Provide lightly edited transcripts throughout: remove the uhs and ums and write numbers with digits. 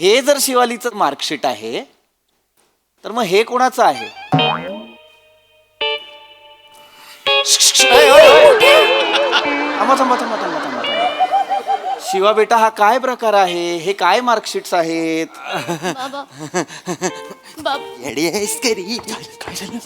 हे जर शिवालीचं मार्कशीट आहे तर मग हे कोणाचं आहे? थांबा थांबा थांबा थांबा थांबा थांबा. शिवा बेटा, हा काय प्रकार आहे? हे काय मार्कशीट्स आहेत? बाबा बाबा येडी आहेस का रे? काय झालं?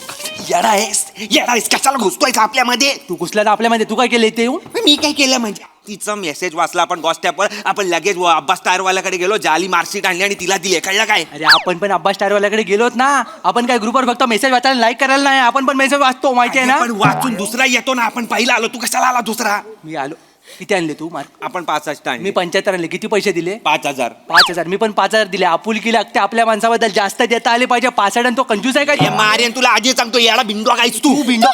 येडा आहेस कशाला घुसतोय आपल्यामध्ये? तू घुसला ना आपल्यामध्ये, तू काय केलं इथे येऊन? मी काय केलं म्हणजे तिचा मेसेज वाचला आपण गॉस्टॅपवर, आपण लगेच अब्बास टायरवाल्याकडे गेलो, जाली मार्कशीट आणली आणि तिला दिली. कळलं काय? अरे आपण पण अब्बास टायरवाल्याकडे गेलोत ना. आपण काय ग्रुपवर फक्त मेसेज वाचायला, लाईक करायला नाही, आपण पण मेसेज वाचतो, माहिती आहे ना. पण वाचून दुसरा येतो ना. आपण पहिला आलो, तू कशाला आला दुसरा? मी आलो. किती आणले तू मार्क? आपण 65 मी 75 आणले. किती पैसे दिले? 5000. 5000. मी पण 5000 दिले. आपुलकी लागते आपल्या माणसाबद्दल, जास्त देता आले पाहिजे. 65 आणि तो कंजूस आहे हे का? मारेन तुला आधी सांगतो. येडा बिंडो कायच तू? बिंडो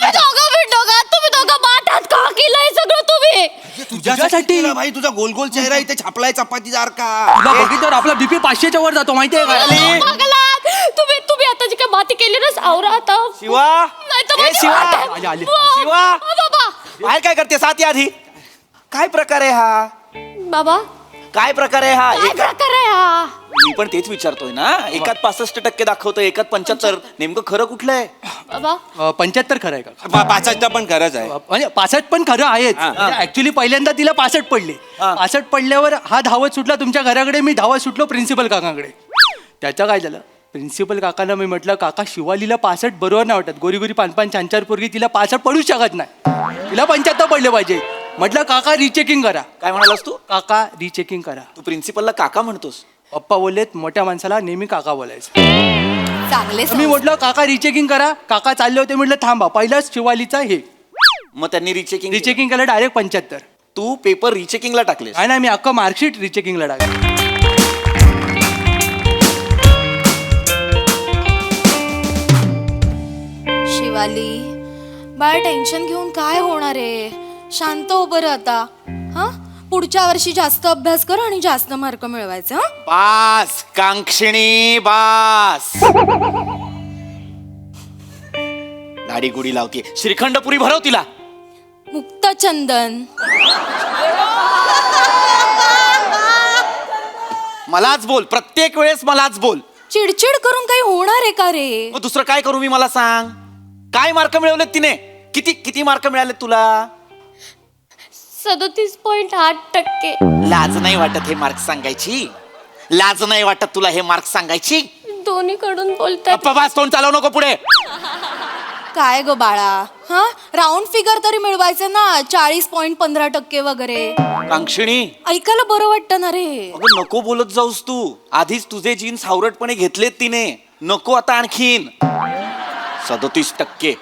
तुम्ही दोघं माठात का केलंय सगळं तुम्ही? तुझ्यासाठी केलं भाई. तुझा गोल गोल चेहरा इथे छापलाय चपातीदार का? तुला बघितल्यावर आपला बीपी 500च्या वर जातो, माहिती आहे का? बघलात? तुम्ही आता जी काय माती केली ना, सावरा आता. शिवा, नाहीतर ए माझी शिवा, वाट आहे. आले, आले. वा, शिवा. बाबा बाहेर काय करते? साथ या आधी. काय प्रकार आहे हा? बाबा काय प्रकार आहे हा? काय प्रकार आहे हा? मी पण तेच विचारतोय ना. एकात 65% दाखवतोय, एकात 75. नेमकं खरं कुठलं आहे? बाबा 75 खरं आहे का? 65 पण खरंच आहे. म्हणजे 65 पण खरं आहेच. ऍक्च्युली पहिल्यांदा तिला 65 पडले. हा. 65 पडल्यावर हा धावत सुटला तुमच्या घराकडे, मी धावत सुटलो प्रिन्सिपल काकांकडे. त्याचं काय झालं? प्रिन्सिपल काकांना मी म्हटलं, काका शिवालीला 65 बरोबर नाही वाटत. गोरी गोरी पान छान छान पोरगी, तिला 65 पडूच शकत नाही, तिला 75 पडले पाहिजे. म्हटलं काका रिचेकिंग करा. काय म्हणालास तू? काका रिचेकिंग करा. तू प्रिन्सिपलला काका म्हणतोस? पप्पा बोललेत मोठ्या माणसाला नेहमी काका बोलायचं. चांगले मी म्हटलं काका रिचेकिंग करा. काका चालले होते, म्हटलं थांबा, पहिलाच शिवालीचा हे मग त्यांनी रिचेकिंग रिचेकिंग केलं डायरेक्ट 75. तू पेपर रिचेकिंगला टाकलेस? नाही मी अख्खं मार्कशीट रिचेकिंगला टाकलं. शिवाली बाळ, टेन्शन घेऊन काय होणार आहे? शांत हो बरं आता. हा, पुढच्या वर्षी जास्त अभ्यास कर आणि जास्त मार्क मिळवायचे. हा, बास कांक्षिणी बास. दाढी गुडी लावते, श्रीखंड पुरी भरव तिला. मुक्तचंदन. मलाच बोल, प्रत्येक वेळेस मलाच बोल. चिडचिड करून काही होणार आहे का रे? मग दुसरं काय करू मी? मला सांग, काय मार्क मिळवलेत तिने? किती किती मार्क मिळालेत तुला? 37.8%. लाज नाही वाटत हे मार्क सांगायची? लाज नाही वाटत तुला हे मार्क सांगायची? दोन्हीकडून बोलतात. गप्पा बास, तोंड चालवू नको पुढे. काय ग बाळा, हा राऊंड फिगर तरी मिळवायचं ना. 40.15% वगैरे कांक्षिणी, ऐकायला बरं वाटतं ना रे. अगं नको बोलत जाऊस तू. आधीच तुझे जीन्स हावरटपणे घेतलेत तिने, नको आता आणखीन. 37%.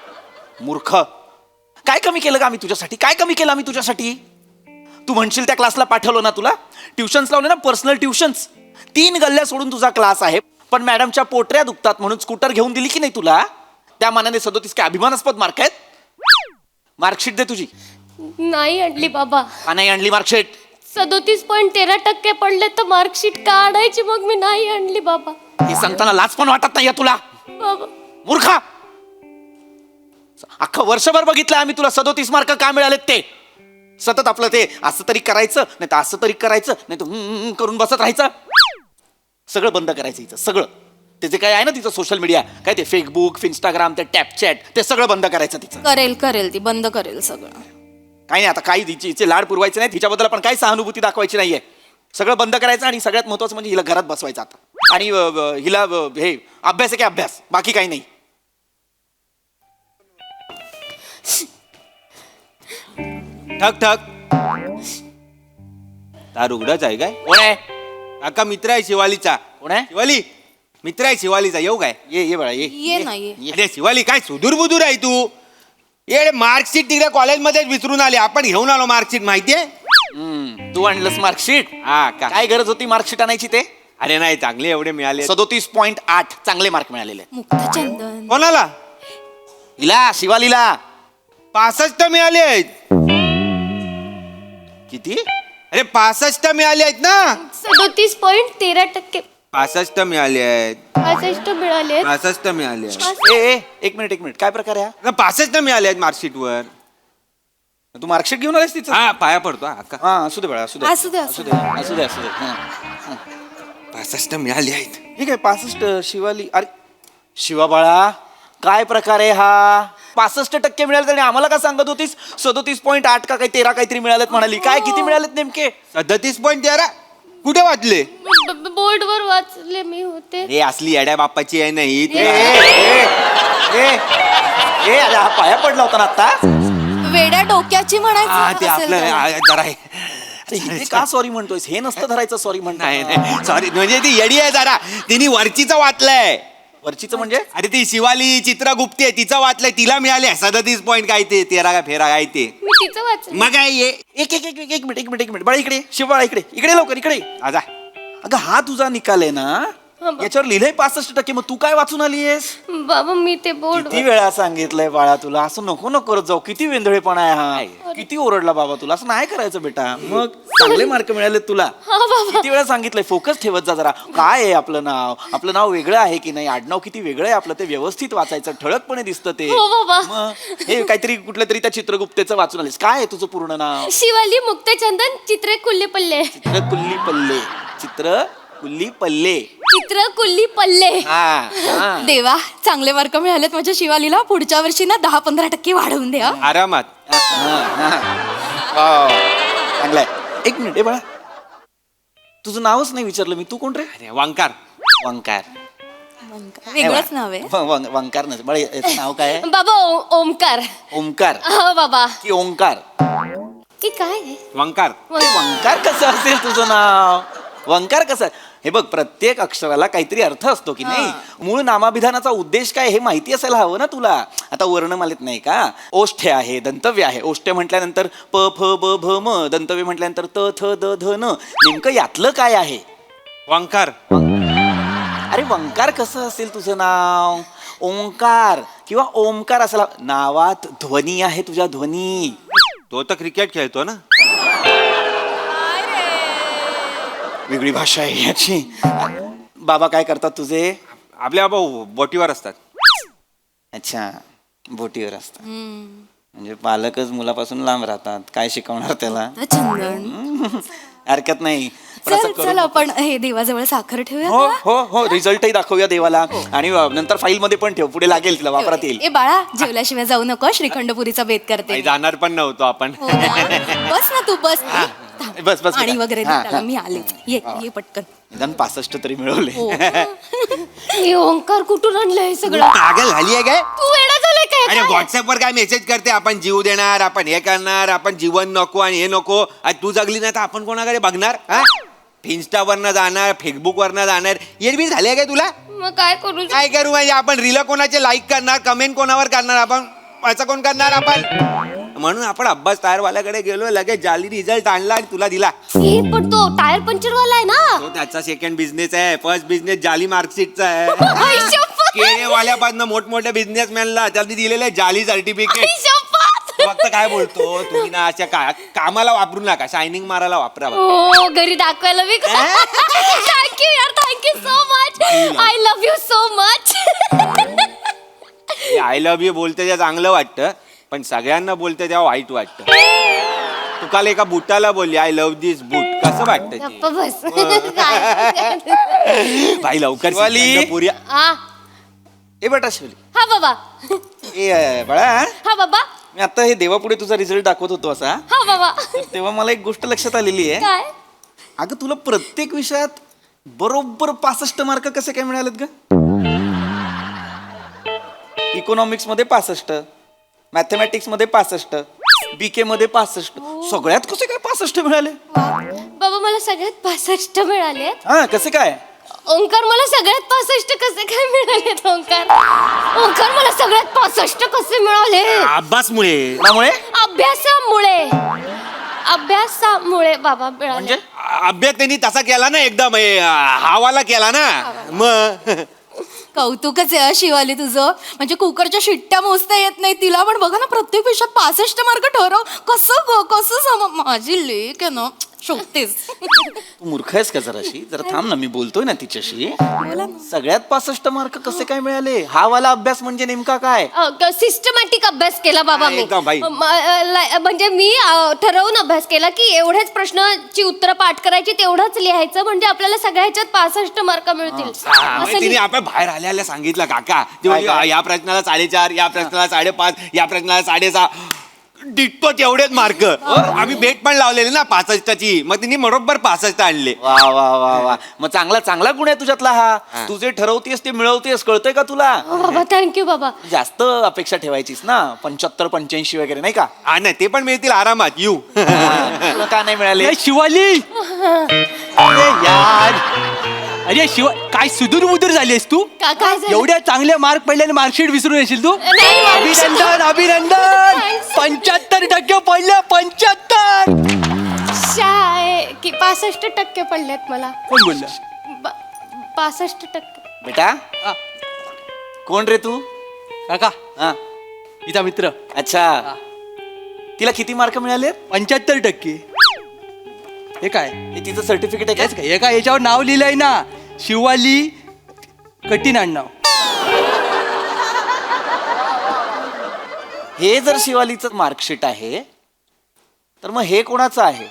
मूर्ख. काय कमी केलं का आम्ही तुझ्यासाठी? काय कमी केलं आम्ही तुझ्यासाठी? तू म्हणशील त्या क्लासला पाठवलं ना तुला? ट्युशन्स लावले ना, पर्सनल ट्युशन्स. 3 गल्ल्या सोडून तुझा क्लास आहे, पण मॅडमच्या पोटऱ्या दुखतात म्हणून स्कूटर घेऊन दिली की नाही तुला? त्या मानाने 37 काय अभिमानास्पद मार्क आहेत? मार्कशीट दे तुझी. नाही आणली बाबा. का नाही आणली मार्कशीट? 37.13% पडले तर मार्कशीट का आणायची? मग मी नाही आणली बाबा. हे सांगताना लाज पण वाटत नाही तुला? बाबा मूर्खा, अख्खं वर्षभर बघितलं आम्ही तुला 37 मार्क का मिळालेत ते. सतत आपलं ते असं तरी करायचं, नाही तर असं तरी करायचं, नाही तर करून बसत राहायचं. सगळं बंद करायचं हिचं, सगळं. ते जे काय आहे ना तिचं सोशल मीडिया, काय ते फेसबुक, इंस्टाग्राम, ते टॅपचॅट, ते सगळं बंद करायचं तिचं. करेल ती बंद करेल सगळं. काही नाही आता, काही हिचे लाड पुरवायचे नाही, तिच्याबद्दल आपण काही सहानुभूती दाखवायची नाहीये. सगळं बंद करायचं आणि सगळ्यात महत्वाचं म्हणजे हिला घरात बसवायचं आता. आणि हिला हे अभ्यास आहे की अभ्यास, बाकी काही नाही. ठक ठक. तार उघडच आहे काय? कोण आहे? काका मित्र आहे शिवालीचा. कोण आहे? शिवाली मित्र आहे शिवालीचा. येऊ काय? ये बाळा ये. ये ना ये. अरे शिवाली, काय सुदूर बुदूर आहे तू? ये मार्कशीट तिकडे कॉलेजमध्येच विसरून आली. आपण घेऊन आलो मार्कशीट, माहितीये? तू आणलंस मार्कशीट? हा का? काय गरज होती मार्कशीट आणायची ते? अरे नाही, चांगले एवढे मिळाले. 37.8 चांगले मार्क मिळालेले. मुक्तचंदन. कोणाला? हिला, शिवालीला. 65 मिळाले आहेत. किती? अरे 65 मिळाले आहेत ना. 37.13%. 65 मिळाले आहेत. 65 मिळाले. 65 मिळाले आहेत. ए एक मिनिट, काय प्रकार आहे हा? 65 मिळाले आहेत मार्कशीट वर. तू मार्कशीट घेऊन आलास तिचं? हा, पाया पडतो हा का? हा, असू दे बाळा, असू दे. असू दे, असू असू दे. हा. 65 मिळाली आहेत. हे काय 65 शिवाली? अरे शिवा बाळा, काय प्रकार आहे हा? 65% मिळाले आणि आम्हाला का सांगत होतीस 37.8 का काही 13 काहीतरी मिळालेत म्हणाली? काय किती मिळालेत नेमके? 37.13 कुठे वाचले? बोर्डवर वाचले मी होते. हे असली येड्या बाप्पाची आहे नाही ए, ए, ए, अरे हा पाया पडला होता ना आता. वेड्या डोक्याची हा म्हणायचं ते असेल आपलं तर. जरा आहे. अरे इथे का सॉरी म्हणतोयस? हे नसतं धरायचं सॉरी नाही म्हणताय. नाही सॉरी, म्हणजे ती येडी आहे जरा. तिने वरचीचं वाचलंय. वरचीचं म्हणजे? अरे ती शिवाली चित्रगुप्ती आहे, तिचं वाचलंय, तिला मिळाले 37 पॉईंट काय ते 13 का फेरा काय ते. मी तिचं वाचलं. मग काय ये एक मिनिट बाळा, इकडे शिव बाळा, इकडे लवकर इकडे. आजा. अगं हा तुझा निकाल आहे ना, याच्यावर लिहिलंय 65%. मग तू काय वाचून आलीयस? बाबा मी ते बोर्ड किती वेळा सांगितलंय बाळा तुला, असं नको नको करत जाऊ. किती वेंधळेपणा आहे हा. किती ओरडला बाबा तुला, असं नाही करायचं बेटा. मग चांगले मार्क मिळाले तुला. किती वेळा सांगितलंय फोकस ठेवत जा जरा. काय आहे आपलं नाव वेगळं आहे की नाही, आडनाव किती वेगळं आहे आपलं, ते व्यवस्थित वाचायचं, ठळकपणे दिसतं ते. हो बाबा. मग हे काहीतरी कुठल्या तरी त्या चित्रगुप्तेचं वाचून आलीस. काय आहे तुझं पूर्ण नाव? शिवाली मुक्तचंदन चित्रे कुल्ले पल्ले. चित्रकुल्ली पल्ले. चित्रकुल्ली पल्ले. चित्र कुल्ली पल्ले. हा. देवा, चांगले मार्क मिळालेत माझ्या शिवालीला. पुढच्या वर्षी ना 10-15% वाढवून द्या. आरामात. चांगलाय. एक मिनिट आहे बाळा, तुझं नावच नाही विचारलं मी. तू कोण रे? अरे वंकार. वंकार. वेगळंच नाव आहे. वंकार नसेल बाळा, याचं नाव काय आहे? बाबा ओमकार. ओमकार हो बाबा. की ओंकार? की काय आहे? वंकार. वंकार कसं असेल तुझं नाव? वंकार कसं? हे बघ, प्रत्येक अक्षराला काहीतरी अर्थ असतो की नाही. मूळ नामाभिधानाचा उद्देश काय हे माहिती असायला हवं ना तुला. आता वर्णमालेत नाही का, ओष्ठ्य आहे, दंतव्य आहे. ओष्ठ्य म्हटल्यानंतर प फ ब भ म, दंतव्य म्हटल्यानंतर त थ द ध न. नेमकं यातलं काय आहे? वंकार. अरे वंकार कसं असेल तुझं नाव? ओंकार किंवा ओमकार असायला. नावात ध्वनी आहे तुझ्या, ध्वनी. तो तर क्रिकेट खेळतो ना. वेगळी भाषा आहे याची. बाबा काय करतात तुझे? आपल्या बाबा बोटीवर असतात. अच्छा, बोटीवर असतात. म्हणजे पालकच मुलापासून लांब राहतात. काय शिकवणार त्याला? चंदन, हरकत नाही. पण असं चल करू चल नको. आपण हे देवाजवळ साखर ठेवूया हो का? हो हो, रिझल्टही दाखवूया देवाला. आणि नंतर फाईल मध्ये पण ठेव, पुढे लागेल तिला, वापरात येईल. ए बाळा, जेवल्याशिवाय जाऊ नको. श्रीखंडपुरीचा बेत करते. काही जाणार पण नव्हतो आपण. हो ना? बस ना तू, बस. बस बस आणि बेटा. वगैरे दे हा, त्याला, हा. मी आले. ये पटकन. निदान 65 तरी मिळवले. हो. हे ओंकार कुठून आणलंय हे सगळं? पागल झाली आहे काय? तू वेडा झालाय काय? अरे व्हॉट्सअपवर काय मेसेज करते, आपण जीव देणार, आपण हे करणार, आपण जीवन नको आणि हे नको. आज तू जगली नाही तर आपण कोणाकडे बघणार? हा, इन्स्टावरनं जाणार, फेसबुकवरनं जाणार. येरबीर झाली आहे काय तुला? मग काय करू? काय करू म्हणजे आपण रील कोणाचे लाईक करणार, कमेंट कोणावर करणार, आपण असं कोण करणार आपण? म्हणून आपण अब्बास टायरवाल्याकडे गेलो, लगेच जाली रिझल्ट आणला आणि तुला दिला. हे पण तो टायर पंक्चर वाला आहे ना. तो त्याचा सेकंड बिझनेस आहे. फर्स्ट बिझनेस जाली मार्कशीटचा आहे. आई शपथ. केळेवाल्यापासून मोठमोठ्या बिझनेसमॅनला त्यांनी दिलेलं आहे जाली सर्टिफिकेट. आई शपथ. फक्त काय बोलतो तुम्ही ना, अशा कामाला वापरू नका, शायनिंग मारायला वापरा. हो, घरी दाखवायला मी. थँक्यू यार, thank you so much. I love you so much. I love you बोलते तेव्हा चांगलं वाटतं, पण सगळ्यांना बोलते तेव्हा वाईट वाटतं. तू काल एका बुटाला बोलली आय लव्ह दिस बूट, कसं वाटतं ते? गप्प बस. काय? भाई लवकर वाली. पुऱ्या. हा ए बेटा शिवली. हा बाबा. ए बाळा, हा बाबा. मी आता हे देवापुढे तुझा रिझल्ट दाखवत होतो असा, हा बाबा. तर तेव्हा मला एक गोष्ट लक्षात आलेली आहे. काय? अगं तुला प्रत्येक विषयात बरोबर 65 मार्क कसे काय मिळालेत ग? इकॉनॉमिक्स मध्ये 65, मॅथमॅटिक्स मध्ये 65, बीके मध्ये 65. सगळ्यात कसे काय 65 मिळाले? बाबा मला सगळ्यात 65 मिळाले. हा, कसे काय? ओंकार मला सगळ्यात 65 कसे काय मिळाले? ओंकार मला सगळ्यात 65 कसे मिळाले? अभ्यासमुळे. त्यामुळे अभ्यासामुळे बाबा मिळाले. म्हणजे अभ्यास त्यांनी तसा केला ना, एकदम हावाला केला ना. मग कौतुकच आहे शिवाली तुझं. म्हणजे कुकरच्या शिट्ट्या मोजता येत नाही तिला, पण बघा ना प्रत्येक विषयात 65 मार्क ठरव. कसं माझी लेक आहे ना, शोधतेस. तू मूर्ख आहेस का जराशी? जरा थांब ना, मी बोलतोय ना तिच्याशी. बोला ना. सगळ्यात 65 मार्क कसे काय मिळाले? हा वाला अभ्यास म्हणजे नेमका काय? सिस्टमॅटिक अभ्यास केला बाबा मी. एकदम बाई. म्हणजे मी ठरवून अभ्यास केला की एवढेच प्रश्नाची उत्तरं पाठ करायची, तेवढंच लिहायचं, म्हणजे आपल्याला सगळ्या ह्याच्यात 65 मार्क मिळतील. असं तिने आपण बाहेर आल्याला सांगितलं काका ते काय? म्हणजे या प्रश्नाला 4.5, या प्रश्नाला 5.5, या प्रश्नाला 6.5. डिट्टो तेवढेच मार्क. आम्ही बेट पण लावलेले ना 65ची, मग तिने बरोबर 65 आणले. वा वा वा वा, मग चांगला गुण आहे तुझ्यातला हा. तू जे ठरवतेस ते मिळवतेस, कळतंय का तुला? हो बाबा, थँक्यू बाबा. जास्त अपेक्षा ठेवायचीस ना, 75-85 वगैरे नाही का? हा नाही ते पण मिळतील आरामात येऊ. तुला का नाही मिळाले? ए, शिवाली अरे यार, अरे शिवा, काय सुदूर बुदूर झालीस तू? काय झालं? एवढ्या चांगले मार्क पडले मार्कशीट विसरून येशील तू? नाही, अभिनंदन अभिनंदन, Thanks. 75% पडले. 75. की 65% पडलेत मला. कोण बोललं? 65%. बेटा, हा, कोण रे तू? काका हा, तिचा मित्र. अच्छा. तिला किती मार्क मिळाले? 75%. हे काय? हे तिचं सर्टिफिकेट आहे हेच का? काय? हे काय याच्यावर नाव लिहिलंय ना, शिवाली कठीण आडनाव. हे जर शिवालीचं मार्कशीट आहे तर मग हे कोणाचं आहे?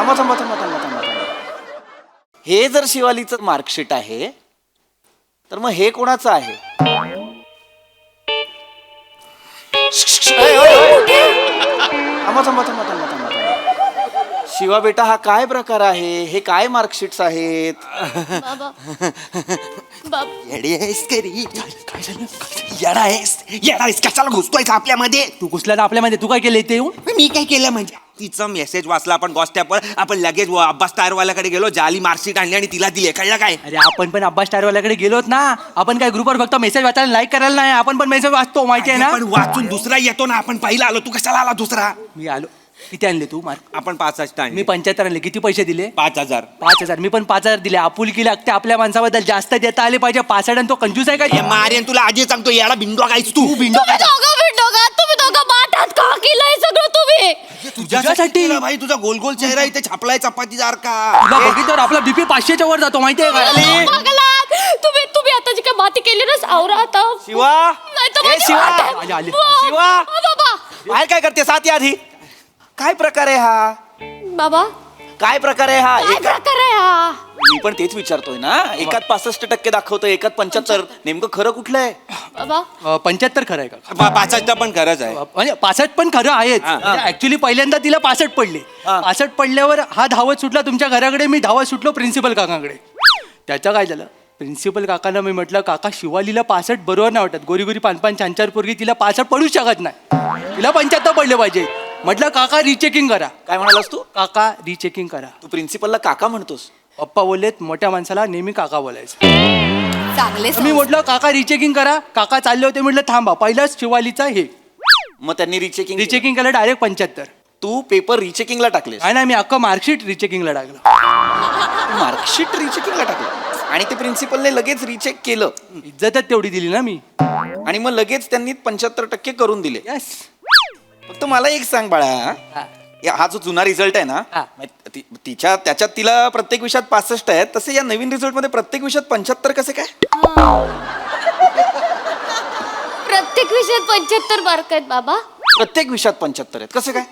थांबा. हे जर शिवालीचं मार्कशीट आहे तर मग हे कोणाचं आहे? थांबा. शिवा बेटा, हा काय प्रकार आहे? हे काय मार्कशीट्स आहेत? बाबा बाबा येडी आहेस का रे? काय झालं? येडा आहेस कशाला घुसतोय आपल्यामध्ये? तू घुसला ना आपल्यामध्ये, तू काय केलंय ते येऊन? मी काय केलं म्हणजे तिचा मेसेज वाचला आपण व्हॉट्सअपवर, आपण लगेच अब्बास टायरवाल्याकडे गेलो, जाली मार्कशीट आणली आणि तिला दिली. कळलं काय? अरे आपण पण अब्बास टायरवाल्याकडे गेलोत ना. आपण काय ग्रुपवर फक्त मेसेज वाचायला, लाईक करायला नाही, आपण पण मेसेज वाचतो, माहिती आहे ना? पण वाचून दुसरा येतो ना, आपण पहिला आलो, तू कशाला आला दुसरा? मी आलो. किती आणले तू मार्क? आपण 65 मी आणले. 75 आणले. किती पैसे दिले? 5,000. 5,000. मी पण 5,000 दिले. आपुलकी लागते आपल्या माणसाबद्दल, जास्त देता आले पाहिजे. 65 आणि तो कंजूस आहे हे का? मारेन तुला आधी सांगतो, याला बिंडो कायच तू तुम्ही दोघं बाटात का केलंय सगळं तुम्ही? तुझ्यासाठी केलं भाई, तुझा गोल गोल चेहरा इथे छापलाय चपाती सारखा. तुला बघितल्यावर आपला बीपी 500च्या वर जातो, माहिती आहे का? पागलात. तुम्ही आता जी काय माती केली ना, सावरा आता. शिवा, नाहीतर ए, माझी शिवा. वाट आहे. आले, आले. वा, शिवा. बाबा बाहेर काय करते? साथ या आधी. काय प्रकार आहे हा? बाबा काय प्रकार आहे हा? काय प्रकार आहे हा? मी पण तेच विचारतोय ना. एकात 65% दाखवतोय, एकात 75. नेमकं खरं कुठलं आहे? बाबा 75 खरं आहे का? 65 पण खरंच आहे. म्हणजे 65 पण खरं आहेच. हा. ऍक्च्युली पहिल्यांदा तिला 65 पडले. हा. 65 पडल्यावर हा धावत सुटला तुमच्या घराकडे, मी धावत सुटलो प्रिन्सिपल काकांकडे. त्याचं काय झालं? प्रिन्सिपल काकांना मी म्हटलं, काका शिवालीला 65 बरोबर नाही वाटत, गोरी गोरी पान छान पोरगी, तिला 65 पडूच शकत नाही, तिला 75 पडले पाहिजे. म्हटलं काका रिचेकिंग करा. काय म्हणालास तू? काका रिचेकिंग करा. तू प्रिन्सिपलला काका म्हणतोस? पप्पा बोललेत मोठ्या माणसाला नेहमी काका बोलायचं. चांगले मी म्हटलं काका रिचेकिंग करा. काका चालले होते, म्हटलं थांबा, पहिलाच शिवालीचा हे मग त्यांनी रिचेकिंग रिचेकिंग केलं, डायरेक्ट 75. तू पेपर रिचेकिंगला टाकलेस? नाही मी अख्खं मार्कशीट रिचेकिंगला टाकलं. मार्कशीट रिचेकिंगला टाकलं आणि ते प्रिन्सिपलने लगेच रिचेक केलं इज्जतच तेवढी दिली ना मी. आणि मग लगेच त्यांनी 75% करून दिले. यस. फक्त मला एक सांग बाळा, हा जो जुना रिझल्ट आहे ना, हा. त्याच्यात तिला प्रत्येक विषयात 65 आहेत, तसे या नवीन रिझल्ट मध्ये प्रत्येक विषयात 75 कसे काय? प्रत्येक विषयात 75 मार्क आहेत बाबा. प्रत्येक विषयात 75 आहेत कसे काय?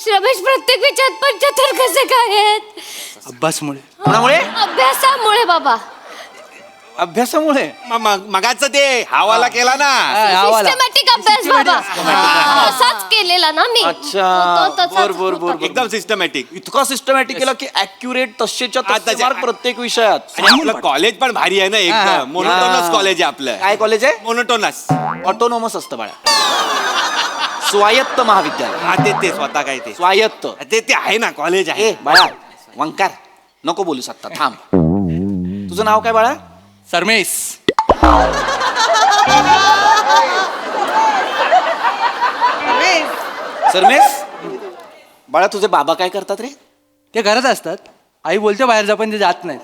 रमेश, प्रत्येक विषयात 75 कसे काय आहेत? अभ्यासमुळे. कोणामुळे? अभ्यासामुळे बाबा. अभ्यासामुळे. मगाचं ते हावाला केला ना. सिस्टमॅटिक अभ्यास बाबा. तसाच केलेला ना मी. अच्छा. तो तसाच बर. होता. एकदम सिस्टमॅटिक. इतका सिस्टमॅटिक केला की ऍक्युरेट तसेच्या तसे आताचे- मार्क प्रत्येक विषयात. आणि आपलं कॉलेज पण भारी आहे ना, एकदम मोनोटोनस कॉलेज आहे आपलं. काय कॉलेज आहे? मोनोटोनस. ऑटोनॉमस असतं बाळा. स्वायत्त महाविद्यालय. हा ते स्वतः काय ते स्वायत्त. ते आहे ना, कॉलेज आहे. ए बाळा, वंकार नको बोलूस आता, थांब. तुझं नाव काय बाळा? सरमेश. सरमेश. बाळा, तुझे बाबा काय करतात रे? ते घरात असतात. आई बोलते बाहेर जा, पण ते जात नाहीत.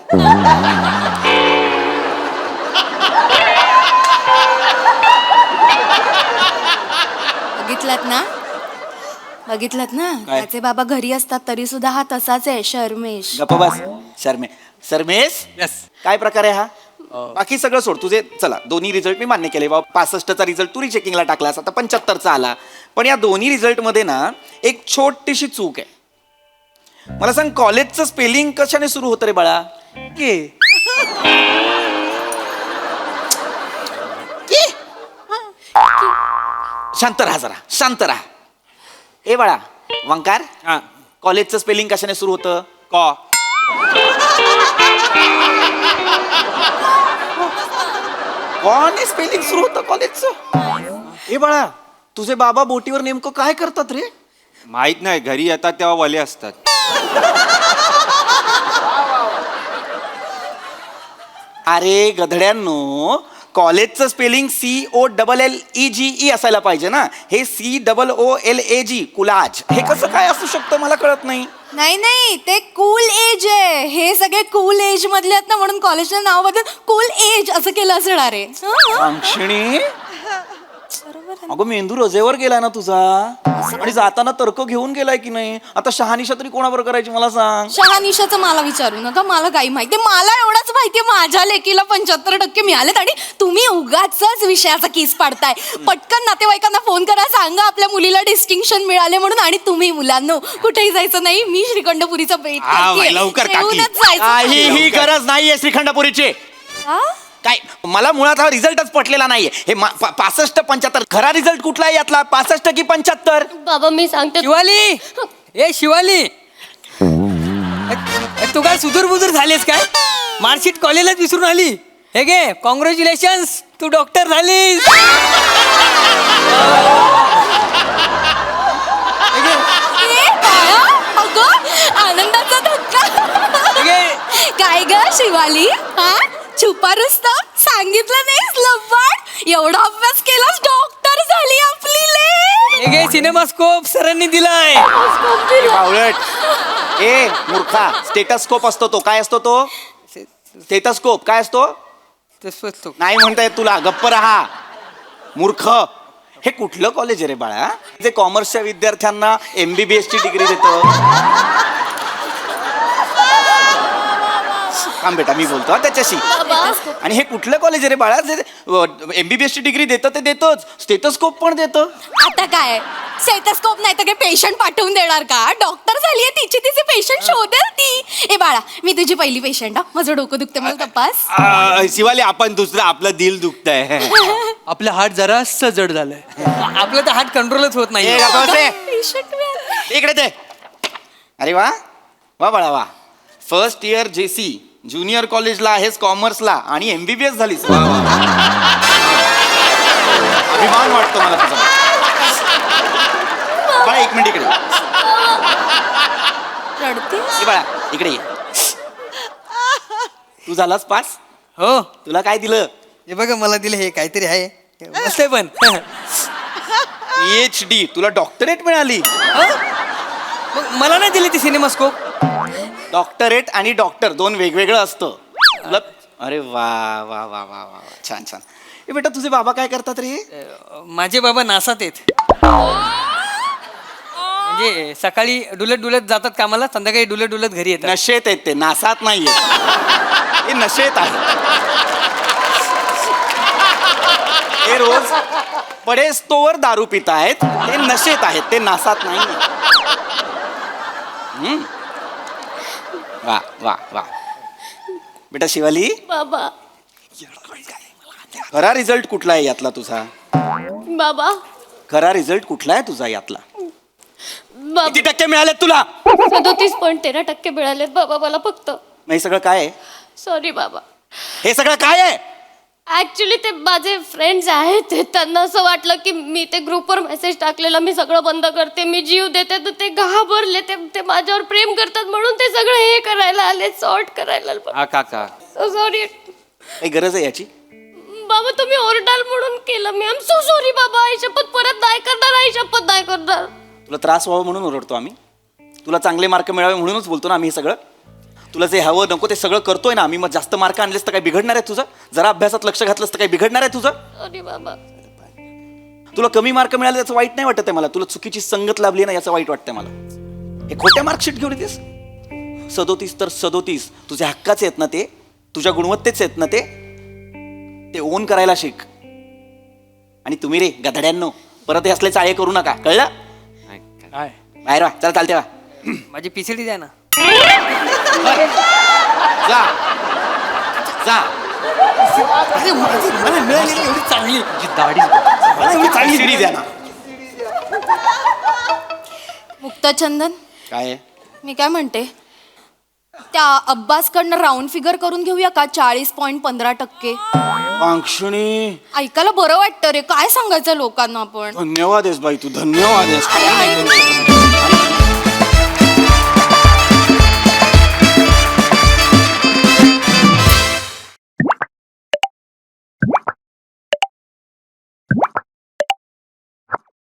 बघितलं बघितलात ना काय? त्याचे बाबा घरी असतात तरी सुद्धा हा तसाच आहे शर्मेश. गप्प बस शर्मेश यस. काय प्रकार आहे हा बाकी सगळं सोड तुझे चला दोन्ही रिझल्ट मी मान्य केले बाबा 65चा रिझल्ट तू रिचेकिंगला टाकलास आता 75चा आला पण या दोन्ही रिझल्ट मध्ये ना एक छोटीशी चूक आहे. मला सांग कॉलेजचं स्पेलिंग कशाने सुरू होतं रे बाळा? के शांत राहा जरा शांत राहा. ए बाळा वंकार हा कॉलेजचं स्पेलिंग कशाने सुरू होतं? क कोण स्पेलिंग सुरू होतं कॉलेजचं? ए बाळा तुझे बाबा बोटीवर नेमकं काय करतात रे? माहित नाही घरी येतात तेव्हा वले असतात. अरे गधड्यांनो कॉलेजचं स्पेलिंग COLLEGE असायला पाहिजे ना. हे COOLAG कुलाज हे कसं काय असू शकतं मला कळत नाही. नाही ते कूल एज आहे. हे सगळे कूल एज मधले आहेत ना म्हणून कॉलेजचं नाव बदल कूल एज असं केलं असणार आहे. अंक्षिणी अगं मेंदू रजेवर गेलाय ना तुझा आणि जाताना तर्क घेऊन गेलाय की नाही? आता शहानिशा तरी कोणावर करायची मला सांग. शहानिशाचं मला विचारू नका मला काही माहिती. मला एवढंच माहितीये माझ्या लेकीला 75% मिळालेत आणि तुम्ही उगाच विषयाचा किस पाडताय. पटकन नातेवाईकांना फोन करा सांगा आपल्या मुलीला डिस्टिंक्शन मिळाले म्हणून. आणि तुम्ही मुलांनो कुठेही जायचं नाही. मी श्रीखंडपुरीचा बेट हा, बाई, लवकर काकी. जेवूनच जायचं. काहीही गरज नाहीये श्रीखंडपुरीची. हा? काय मला मुळात हा रिझल्टच पटलेला नाहीये. हे 65-75 खरा रिझल्ट कुठला आहे यातला 65 की 75? बाबा मी सांगते शिवाली ए शिवाली तू काय सुधूर बुजूर झालीस काय? मार्कशीट कॉलेजलाच विसरून आली. हे गे कॉंग्रॅच्युलेशन्स तू डॉक्टर झालीस. ए, बाळा, अगं, आनंदाचा धक्का. हे घे. काय ग शिवाली हा छुपा रुस्तम सांगितलं नाहीस लब्बाड. एवढा अभ्यास केलास डॉक्टर झाली आपली ले. हे घे सिनेमास्कोप सरांनी दिलाय. बावळट ए मूर्खा स्टेटस्कोप असतो तो. काय असतो तो? स्टेटस्कोप काय असतो? तसं नाही म्हणता येत तुला. गप्प राहा मूर्ख. हे कुठलं कॉलेज आहे रे बाळा जे कॉमर्सच्या विद्यार्थ्यांना MBBS ची डिग्री देतं? थांब बेटा मी बोलतो हा त्याच्याशी. आणि हे कुठलं कॉलेज आहे रे बाळा जे MBBS ची डिग्री देतं? ते देतोच स्टेटस्कोप पण देतं. आता काय स्टेथोस्कोप नाही तर काय पेशंट पाठवून देणार का? डॉक्टर झालीये तिचे पेशंट शोधेल ती. ए बाळा मी तुझी पहिली पेशंट हा. माझं डोकं दुखते मला तपास. शिवाली आपण दुसरं आपलं दिल दुखतंय. आपलं हार्ट जरासं जड झालंय. आपलं तर हार्ट कंट्रोलच होत नाही. ए, गप्प बस रे. पेशंट मिळाला. इकडे ते. अरे वा वा बाळा वा. फर्स्ट इयर JC ज्युनियर कॉलेजला आहेस कॉमर्सला आणि MBBS झालीस. वा, वा. अभिमान वाटतो मला तुझा. बाळा एक मिनिट इकडे. रडतेस? ए बाळा इकडे ये. तू झालास पास? हो तुला काय दिलं? हे बघा मला दिलं हे काहीतरी आहे मस्त आहे पण. PhD तुला डॉक्टरेट मिळाली. मग मला नाही दिली ती सिनेमास्कोप. डॉक्टरेट आणि डॉक्टर दोन वेगवेगळं असतं. तुला अरे वा वा वा वा वा छान छान. ए बेटा तुझे बाबा काय करतात रे? माझे बाबा नासात आहेत. म्हणजे सकाळी डुलत डुलत जातात कामाला संध्याकाळी डुलत डुलत घरी येतात. नशेत आहेत ते नासात नाहीये. हे नशेत आहे. हे रोज पडेस्तोवर दारू पित आहेत. ते नशेत आहेत ते नासात नाही. वा वा वा बेटा शिवाली बाबा खरा रिझल्ट कुठला आहे यातला तुझा? बाबा खरा रिझल्ट कुठला आहे तुझा यातला? बाबा किती टक्के मिळाले तुला? 37.13% मिळालेत बाबा मला फक्त. मग हे सगळं काय आहे? सॉरी बाबा. हे सगळं काय आहे? ऍक्च्युली ते माझे फ्रेंड्स आहेत त्यांना असं वाटलं की मी ते ग्रुपवर मेसेज टाकलेला मी सगळं बंद करते मी जीव देते तर ते घाबरले. ते माझ्यावर प्रेम करतात म्हणून ते सगळं हे करायला आले सॉर्ट करायला. हा काका सॉरी काही गरज आहे याची? बाबा तुम्ही ओरडाल म्हणून केलं मी. आय एम सो सॉरी बाबा. आई शपथ परत नाही करणार. आई शपथ नाही करणार. तुला त्रास व्हावा म्हणून ओरडतो आम्ही. तुला चांगले मार्क मिळावे म्हणूनच बोलतो ना आम्ही हे सगळं. तुला जे हवं नको ते सगळं करतोय ना आम्ही. मग जास्त मार्क आणलेस तर काय बिघडणार आहे तुझं? जरा अभ्यासात लक्ष घातलंस तर काय बिघडणार आहे तुझं? सॉरी बाबा. तुला कमी मार्क मिळाले याचं वाईट नाही वाटत आहे मला, तुला चुकीची संगत लाभली ना याचं वाईट वाटतंय मला. हे खोट्या मार्कशीट घेऊन येतेस. 37 तर 37 तुझ्या हक्काचे आहेत ना ते, तुझ्या गुणवत्तेचे आहेत ना ते ओन करायला शिक. आणि तुम्ही रे गधड्यांनो परत हे असले चाळे करू नका, कळलं? काय बाहेर वा, चला चालते वा. माझी पीसीडी द्या ना. जा जा. अरे मला मिळालेली एवढी चांगली जी दाढी मला एवढी चांगली शिडी द्या ना. मुक्ताचंदन, काय आहे? मी काय म्हणते, त्या अब्बासकडनं राऊंड फिगर करून घेऊया का? 40.15%. पांक्षणी ऐकायला बरं वाटतं रे. काय सांगायचं लोकांना आपण? धन्यवाद आहेस बाई तू, धन्यवाद आहेस. अरे,